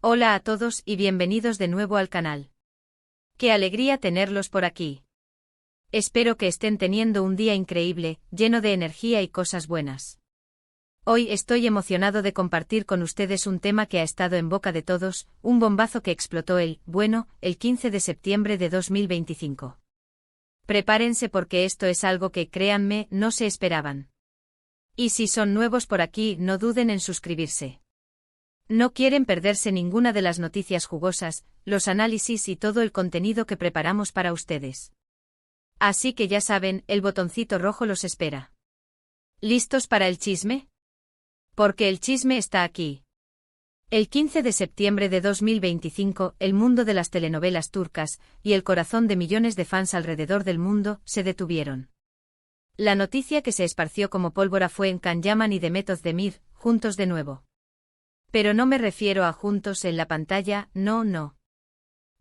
Hola a todos y bienvenidos de nuevo al canal. Qué alegría tenerlos por aquí. Espero que estén teniendo un día increíble, lleno de energía y cosas buenas. Hoy estoy emocionado de compartir con ustedes un tema que ha estado en boca de todos, un bombazo que explotó el 15 de septiembre de 2025. Prepárense porque esto es algo que, créanme, no se esperaban. Y si son nuevos por aquí, no duden en suscribirse. No quieren perderse ninguna de las noticias jugosas, los análisis y todo el contenido que preparamos para ustedes. Así que ya saben, el botoncito rojo los espera. ¿Listos para el chisme? Porque el chisme está aquí. El 15 de septiembre de 2025, el mundo de las telenovelas turcas, y el corazón de millones de fans alrededor del mundo, se detuvieron. La noticia que se esparció como pólvora fue en Can Yaman y Demet Özdemir, juntos de nuevo. Pero no me refiero a juntos en la pantalla, no.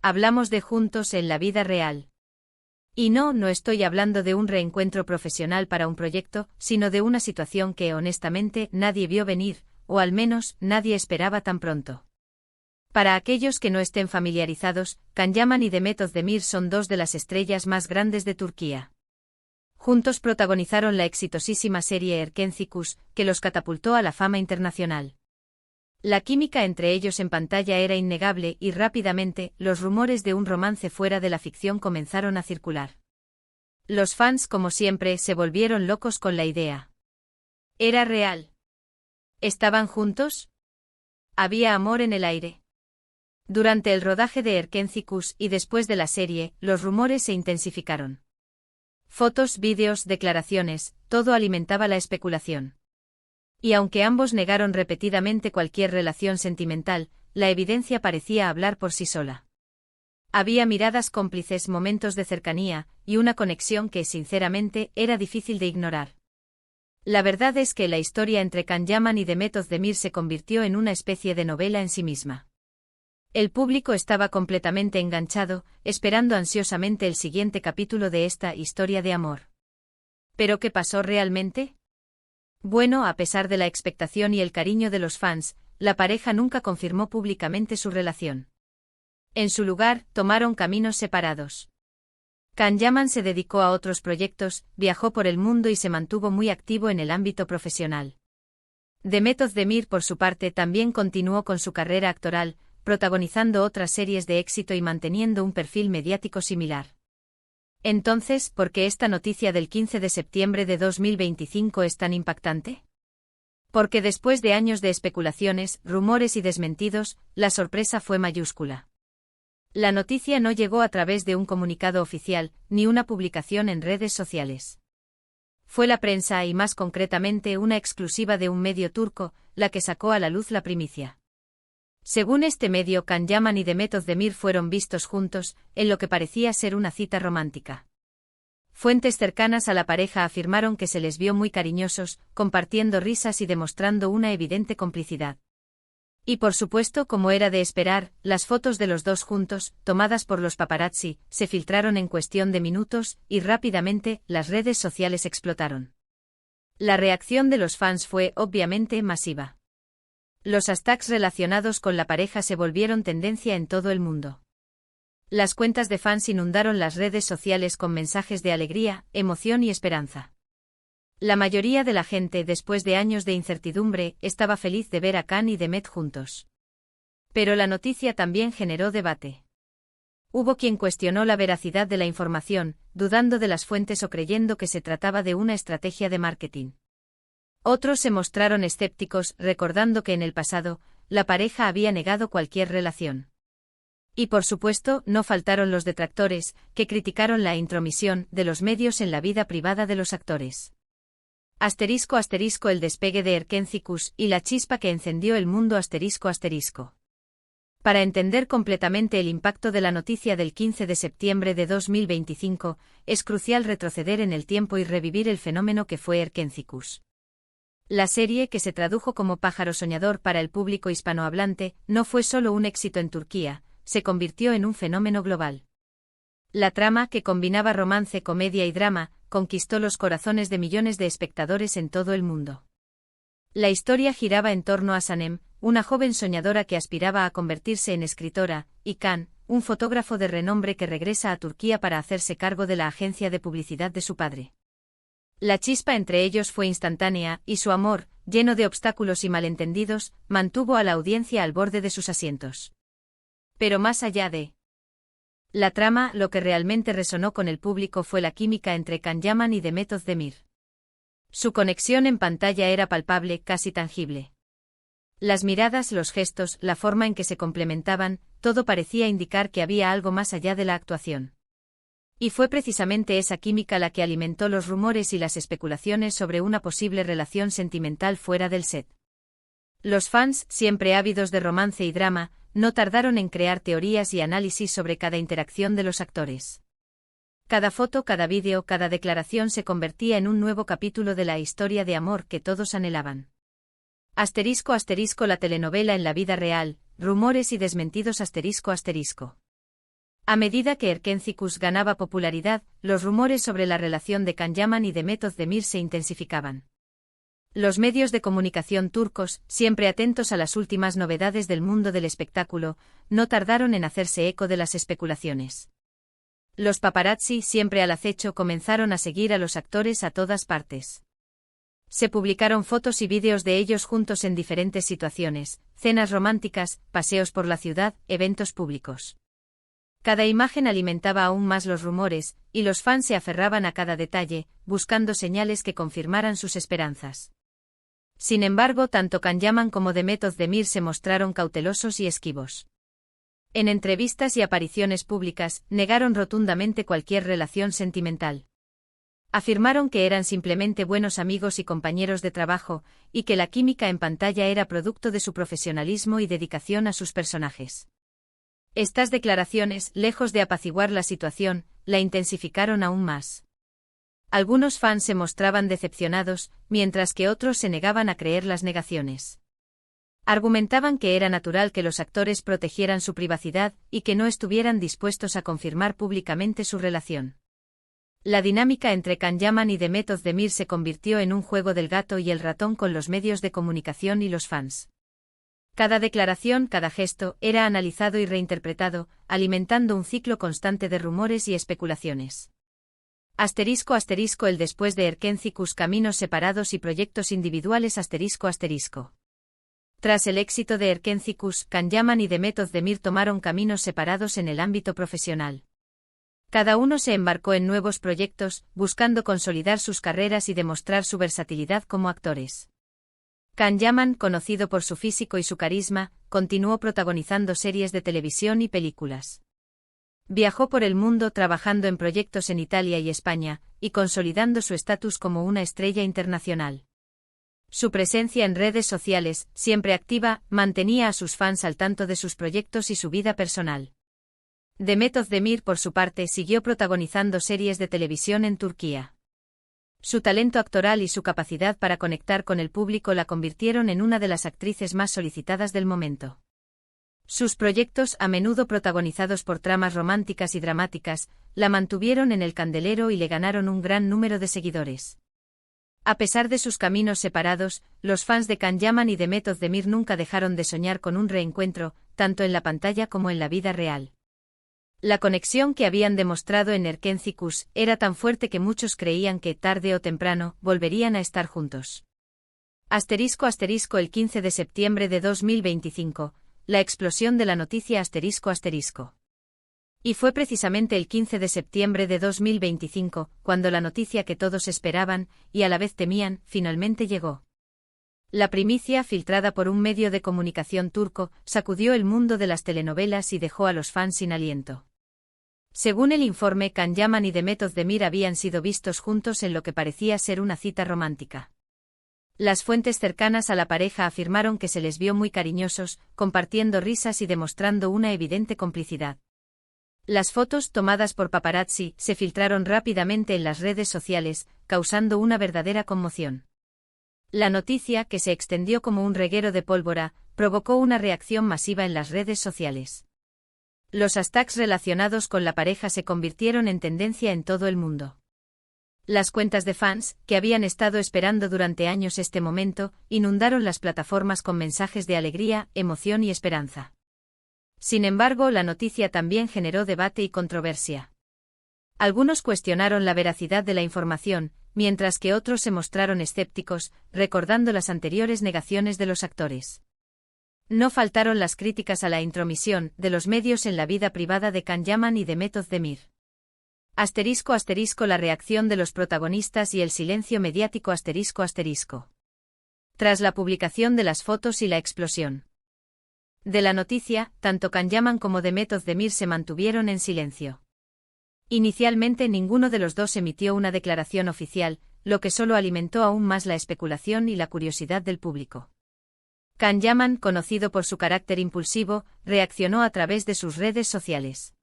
Hablamos de juntos en la vida real. Y no estoy hablando de un reencuentro profesional para un proyecto, sino de una situación que honestamente nadie vio venir, o al menos nadie esperaba tan pronto. Para aquellos que no estén familiarizados, Can Yaman y Demet Özdemir son dos de las estrellas más grandes de Turquía. Juntos protagonizaron la exitosísima serie Erkencikus, que los catapultó a la fama internacional. La química entre ellos en pantalla era innegable y rápidamente, los rumores de un romance fuera de la ficción comenzaron a circular. Los fans, como siempre, se volvieron locos con la idea. ¿Era real? ¿Estaban juntos? ¿Había amor en el aire? Durante el rodaje de Erkencikus y después de la serie, los rumores se intensificaron. Fotos, vídeos, declaraciones, todo alimentaba la especulación. Y aunque ambos negaron repetidamente cualquier relación sentimental, la evidencia parecía hablar por sí sola. Había miradas cómplices, momentos de cercanía, y una conexión que, sinceramente, era difícil de ignorar. La verdad es que la historia entre Can Yaman y Demet Özdemir se convirtió en una especie de novela en sí misma. El público estaba completamente enganchado, esperando ansiosamente el siguiente capítulo de esta historia de amor. ¿Pero qué pasó realmente? Bueno, a pesar de la expectación y el cariño de los fans, la pareja nunca confirmó públicamente su relación. En su lugar, tomaron caminos separados. Can Yaman se dedicó a otros proyectos, viajó por el mundo y se mantuvo muy activo en el ámbito profesional. Demet Özdemir, por su parte, también continuó con su carrera actoral, protagonizando otras series de éxito y manteniendo un perfil mediático similar. Entonces, ¿por qué esta noticia del 15 de septiembre de 2025 es tan impactante? Porque después de años de especulaciones, rumores y desmentidos, la sorpresa fue mayúscula. La noticia no llegó a través de un comunicado oficial, ni una publicación en redes sociales. Fue la prensa y más concretamente una exclusiva de un medio turco, la que sacó a la luz la primicia. Según este medio, Can Yaman y Demet Özdemir fueron vistos juntos, en lo que parecía ser una cita romántica. Fuentes cercanas a la pareja afirmaron que se les vio muy cariñosos, compartiendo risas y demostrando una evidente complicidad. Y por supuesto, como era de esperar, las fotos de los dos juntos, tomadas por los paparazzi, se filtraron en cuestión de minutos, y rápidamente, las redes sociales explotaron. La reacción de los fans fue, obviamente, masiva. Los hashtags relacionados con la pareja se volvieron tendencia en todo el mundo. Las cuentas de fans inundaron las redes sociales con mensajes de alegría, emoción y esperanza. La mayoría de la gente, después de años de incertidumbre, estaba feliz de ver a Can y Demet juntos. Pero la noticia también generó debate. Hubo quien cuestionó la veracidad de la información, dudando de las fuentes o creyendo que se trataba de una estrategia de marketing. Otros se mostraron escépticos, recordando que en el pasado, la pareja había negado cualquier relación. Y por supuesto, no faltaron los detractores, que criticaron la intromisión de los medios en la vida privada de los actores. *** El despegue de Erkencikus y la chispa que encendió el mundo ***. Para entender completamente el impacto de la noticia del 15 de septiembre de 2025, es crucial retroceder en el tiempo y revivir el fenómeno que fue Erkencikus. La serie, que se tradujo como Pájaro Soñador para el público hispanohablante, no fue solo un éxito en Turquía, se convirtió en un fenómeno global. La trama, que combinaba romance, comedia y drama, conquistó los corazones de millones de espectadores en todo el mundo. La historia giraba en torno a Sanem, una joven soñadora que aspiraba a convertirse en escritora, y Can, un fotógrafo de renombre que regresa a Turquía para hacerse cargo de la agencia de publicidad de su padre. La chispa entre ellos fue instantánea, y su amor, lleno de obstáculos y malentendidos, mantuvo a la audiencia al borde de sus asientos. Pero más allá de la trama, lo que realmente resonó con el público fue la química entre Can Yaman y Demet Özdemir. Su conexión en pantalla era palpable, casi tangible. Las miradas, los gestos, la forma en que se complementaban, todo parecía indicar que había algo más allá de la actuación. Y fue precisamente esa química la que alimentó los rumores y las especulaciones sobre una posible relación sentimental fuera del set. Los fans, siempre ávidos de romance y drama, no tardaron en crear teorías y análisis sobre cada interacción de los actores. Cada foto, cada vídeo, cada declaración se convertía en un nuevo capítulo de la historia de amor que todos anhelaban. Asterisco asterisco la telenovela en la vida real, rumores y desmentidos asterisco asterisco. A medida que Erkencikus ganaba popularidad, los rumores sobre la relación de Can Yaman y Demet Özdemir se intensificaban. Los medios de comunicación turcos, siempre atentos a las últimas novedades del mundo del espectáculo, no tardaron en hacerse eco de las especulaciones. Los paparazzi, siempre al acecho, comenzaron a seguir a los actores a todas partes. Se publicaron fotos y vídeos de ellos juntos en diferentes situaciones, cenas románticas, paseos por la ciudad, eventos públicos. Cada imagen alimentaba aún más los rumores, y los fans se aferraban a cada detalle, buscando señales que confirmaran sus esperanzas. Sin embargo, tanto Can Yaman como Demet Özdemir se mostraron cautelosos y esquivos. En entrevistas y apariciones públicas, negaron rotundamente cualquier relación sentimental. Afirmaron que eran simplemente buenos amigos y compañeros de trabajo, y que la química en pantalla era producto de su profesionalismo y dedicación a sus personajes. Estas declaraciones, lejos de apaciguar la situación, la intensificaron aún más. Algunos fans se mostraban decepcionados, mientras que otros se negaban a creer las negaciones. Argumentaban que era natural que los actores protegieran su privacidad y que no estuvieran dispuestos a confirmar públicamente su relación. La dinámica entre Can Yaman y Demet Özdemir se convirtió en un juego del gato y el ratón con los medios de comunicación y los fans. Cada declaración, cada gesto, era analizado y reinterpretado, alimentando un ciclo constante de rumores y especulaciones. Asterisco asterisco el después de Erkencikus, caminos separados y proyectos individuales asterisco asterisco. Tras el éxito de Erkencikus, Can Yaman y Demet Özdemir tomaron caminos separados en el ámbito profesional. Cada uno se embarcó en nuevos proyectos, buscando consolidar sus carreras y demostrar su versatilidad como actores. Can Yaman, conocido por su físico y su carisma, continuó protagonizando series de televisión y películas. Viajó por el mundo trabajando en proyectos en Italia y España, y consolidando su estatus como una estrella internacional. Su presencia en redes sociales, siempre activa, mantenía a sus fans al tanto de sus proyectos y su vida personal. Demet Özdemir, por su parte, siguió protagonizando series de televisión en Turquía. Su talento actoral y su capacidad para conectar con el público la convirtieron en una de las actrices más solicitadas del momento. Sus proyectos, a menudo protagonizados por tramas románticas y dramáticas, la mantuvieron en el candelero y le ganaron un gran número de seguidores. A pesar de sus caminos separados, los fans de Can Yaman y Demet Özdemir nunca dejaron de soñar con un reencuentro, tanto en la pantalla como en la vida real. La conexión que habían demostrado en Erkencikus era tan fuerte que muchos creían que, tarde o temprano, volverían a estar juntos. Asterisco asterisco el 15 de septiembre de 2025, la explosión de la noticia asterisco asterisco. Y fue precisamente el 15 de septiembre de 2025, cuando la noticia que todos esperaban, y a la vez temían, finalmente llegó. La primicia, filtrada por un medio de comunicación turco, sacudió el mundo de las telenovelas y dejó a los fans sin aliento. Según el informe, Can Yaman y Demet Özdemir habían sido vistos juntos en lo que parecía ser una cita romántica. Las fuentes cercanas a la pareja afirmaron que se les vio muy cariñosos, compartiendo risas y demostrando una evidente complicidad. Las fotos, tomadas por paparazzi, se filtraron rápidamente en las redes sociales, causando una verdadera conmoción. La noticia, que se extendió como un reguero de pólvora, provocó una reacción masiva en las redes sociales. Los hashtags relacionados con la pareja se convirtieron en tendencia en todo el mundo. Las cuentas de fans, que habían estado esperando durante años este momento, inundaron las plataformas con mensajes de alegría, emoción y esperanza. Sin embargo, la noticia también generó debate y controversia. Algunos cuestionaron la veracidad de la información, mientras que otros se mostraron escépticos, recordando las anteriores negaciones de los actores. No faltaron las críticas a la intromisión de los medios en la vida privada de Can Yaman y de Method Demir. *** La reacción de los protagonistas y el silencio mediático ***. Tras la publicación de las fotos y la explosión de la noticia, tanto Can Yaman como de Method Demir se mantuvieron en silencio. Inicialmente ninguno de los dos emitió una declaración oficial, lo que solo alimentó aún más la especulación y la curiosidad del público. Can Yaman, conocido por su carácter impulsivo, reaccionó a través de sus redes sociales.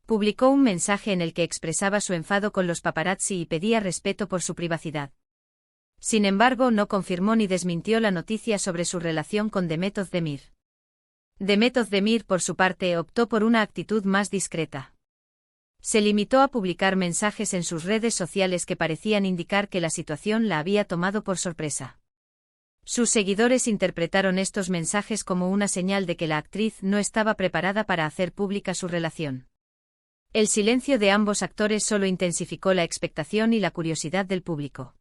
Publicó un mensaje en el que expresaba su enfado con los paparazzi y pedía respeto por su privacidad. Sin embargo, no confirmó ni desmintió la noticia sobre su relación con de Method Demir. De Method Demir, por su parte, optó por una actitud más discreta. Se limitó a publicar mensajes en sus redes sociales que parecían indicar que la situación la había tomado por sorpresa. Sus seguidores interpretaron estos mensajes como una señal de que la actriz no estaba preparada para hacer pública su relación. El silencio de ambos actores solo intensificó la expectación y la curiosidad del público.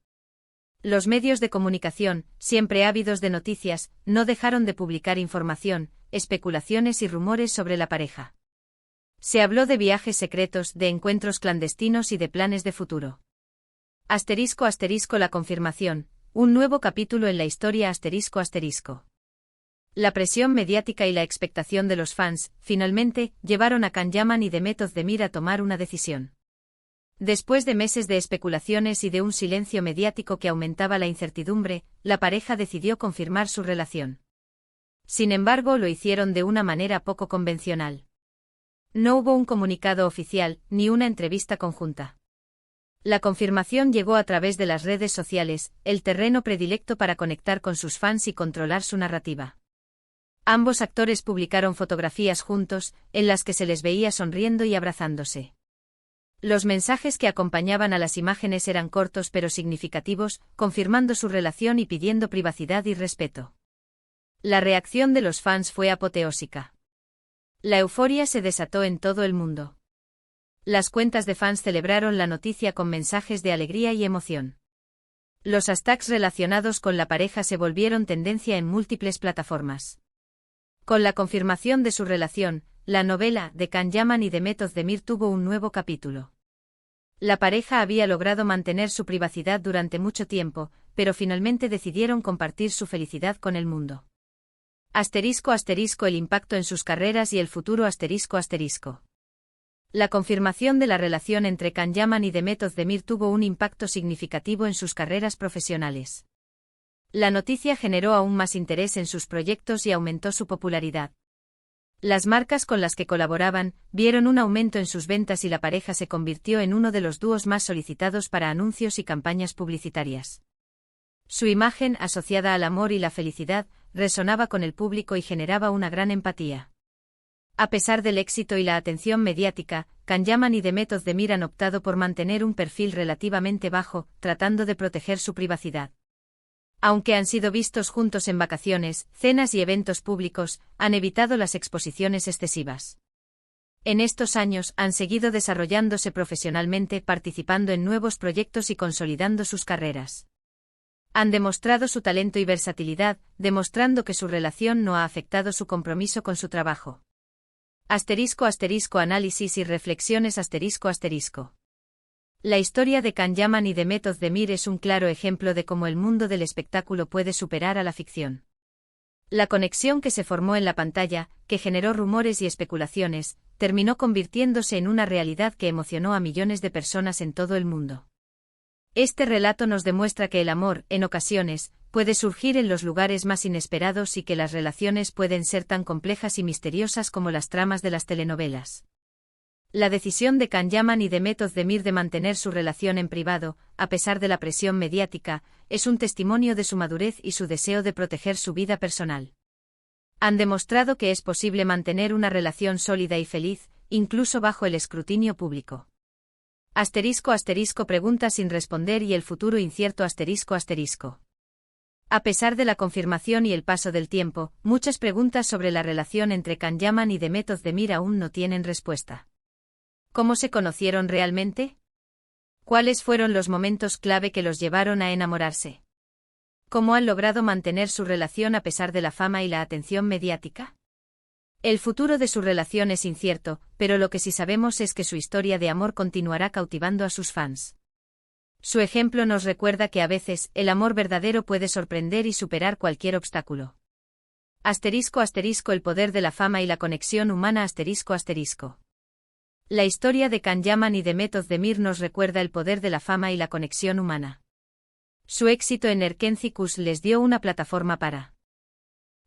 Los medios de comunicación, siempre ávidos de noticias, no dejaron de publicar información, especulaciones y rumores sobre la pareja. Se habló de viajes secretos, de encuentros clandestinos y de planes de futuro. *** La confirmación, un nuevo capítulo en la historia ***. La presión mediática y la expectación de los fans, finalmente, llevaron a Can Yaman y de Method Demir a tomar una decisión. Después de meses de especulaciones y de un silencio mediático que aumentaba la incertidumbre, la pareja decidió confirmar su relación. Sin embargo, lo hicieron de una manera poco convencional. No hubo un comunicado oficial, ni una entrevista conjunta. La confirmación llegó a través de las redes sociales, el terreno predilecto para conectar con sus fans y controlar su narrativa. Ambos actores publicaron fotografías juntos, en las que se les veía sonriendo y abrazándose. Los mensajes que acompañaban a las imágenes eran cortos pero significativos, confirmando su relación y pidiendo privacidad y respeto. La reacción de los fans fue apoteósica. La euforia se desató en todo el mundo. Las cuentas de fans celebraron la noticia con mensajes de alegría y emoción. Los hashtags relacionados con la pareja se volvieron tendencia en múltiples plataformas. Con la confirmación de su relación, la novela de Can Yaman y de Method Demir tuvo un nuevo capítulo. La pareja había logrado mantener su privacidad durante mucho tiempo, pero finalmente decidieron compartir su felicidad con el mundo. *** El impacto en sus carreras y el futuro ***. La confirmación de la relación entre Can Yaman y de Method Demir tuvo un impacto significativo en sus carreras profesionales. La noticia generó aún más interés en sus proyectos y aumentó su popularidad. Las marcas con las que colaboraban vieron un aumento en sus ventas y la pareja se convirtió en uno de los dúos más solicitados para anuncios y campañas publicitarias. Su imagen, asociada al amor y la felicidad, resonaba con el público y generaba una gran empatía. A pesar del éxito y la atención mediática, Can Yaman y de Method Demir han optado por mantener un perfil relativamente bajo, tratando de proteger su privacidad. Aunque han sido vistos juntos en vacaciones, cenas y eventos públicos, han evitado las exposiciones excesivas. En estos años han seguido desarrollándose profesionalmente, participando en nuevos proyectos y consolidando sus carreras. Han demostrado su talento y versatilidad, demostrando que su relación no ha afectado su compromiso con su trabajo. *** Análisis y reflexiones ***. La historia de Can Yaman y de Method Demir es un claro ejemplo de cómo el mundo del espectáculo puede superar a la ficción. La conexión que se formó en la pantalla, que generó rumores y especulaciones, terminó convirtiéndose en una realidad que emocionó a millones de personas en todo el mundo. Este relato nos demuestra que el amor, en ocasiones, puede surgir en los lugares más inesperados y que las relaciones pueden ser tan complejas y misteriosas como las tramas de las telenovelas. La decisión de Can Yaman y de Method Demir de mantener su relación en privado, a pesar de la presión mediática, es un testimonio de su madurez y su deseo de proteger su vida personal. Han demostrado que es posible mantener una relación sólida y feliz, incluso bajo el escrutinio público. Asterisco asterisco pregunta sin responder y el futuro incierto asterisco asterisco. A pesar de la confirmación y el paso del tiempo, muchas preguntas sobre la relación entre Can Yaman y Demet Özdemir aún no tienen respuesta. ¿Cómo se conocieron realmente? ¿Cuáles fueron los momentos clave que los llevaron a enamorarse? ¿Cómo han logrado mantener su relación a pesar de la fama y la atención mediática? El futuro de su relación es incierto, pero lo que sí sabemos es que su historia de amor continuará cautivando a sus fans. Su ejemplo nos recuerda que a veces, el amor verdadero puede sorprender y superar cualquier obstáculo. Asterisco asterisco el poder de la fama y la conexión humana asterisco asterisco. La historia de Can Yaman y Demet Özdemir nos recuerda el poder de la fama y la conexión humana. Su éxito en Erken Cikus les dio una plataforma para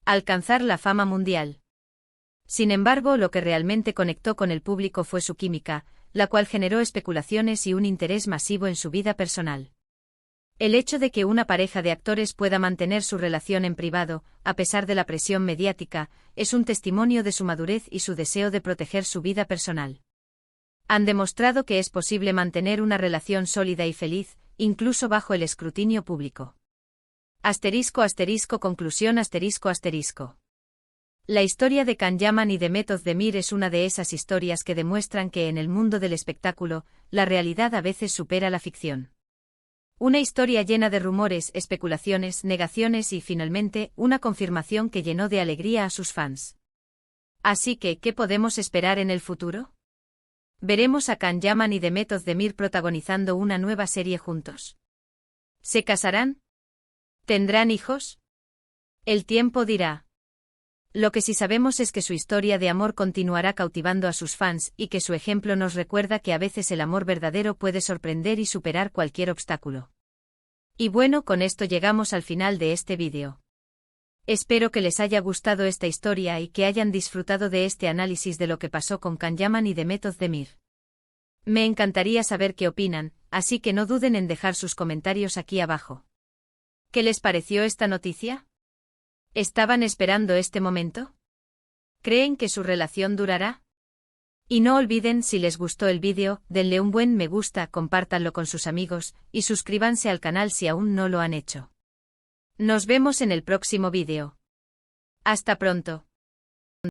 alcanzar la fama mundial. Sin embargo, lo que realmente conectó con el público fue su química, la cual generó especulaciones y un interés masivo en su vida personal. El hecho de que una pareja de actores pueda mantener su relación en privado, a pesar de la presión mediática, es un testimonio de su madurez y su deseo de proteger su vida personal. Han demostrado que es posible mantener una relación sólida y feliz, incluso bajo el escrutinio público. Asterisco asterisco conclusión asterisco asterisco. La historia de Can Yaman y Demet Özdemir es una de esas historias que demuestran que en el mundo del espectáculo, la realidad a veces supera la ficción. Una historia llena de rumores, especulaciones, negaciones y finalmente, una confirmación que llenó de alegría a sus fans. Así que, ¿qué podemos esperar en el futuro? Veremos a Can Yaman y Demet Özdemir protagonizando una nueva serie juntos. ¿Se casarán? ¿Tendrán hijos? El tiempo dirá. Lo que sí sabemos es que su historia de amor continuará cautivando a sus fans y que su ejemplo nos recuerda que a veces el amor verdadero puede sorprender y superar cualquier obstáculo. Y bueno, con esto llegamos al final de este vídeo. Espero que les haya gustado esta historia y que hayan disfrutado de este análisis de lo que pasó con Can Yaman y Demet Özdemir. Me encantaría saber qué opinan, así que no duden en dejar sus comentarios aquí abajo. ¿Qué les pareció esta noticia? ¿Estaban esperando este momento? ¿Creen que su relación durará? Y no olviden, si les gustó el vídeo, denle un buen me gusta, compártanlo con sus amigos, y suscríbanse al canal si aún no lo han hecho. Nos vemos en el próximo vídeo. Hasta pronto.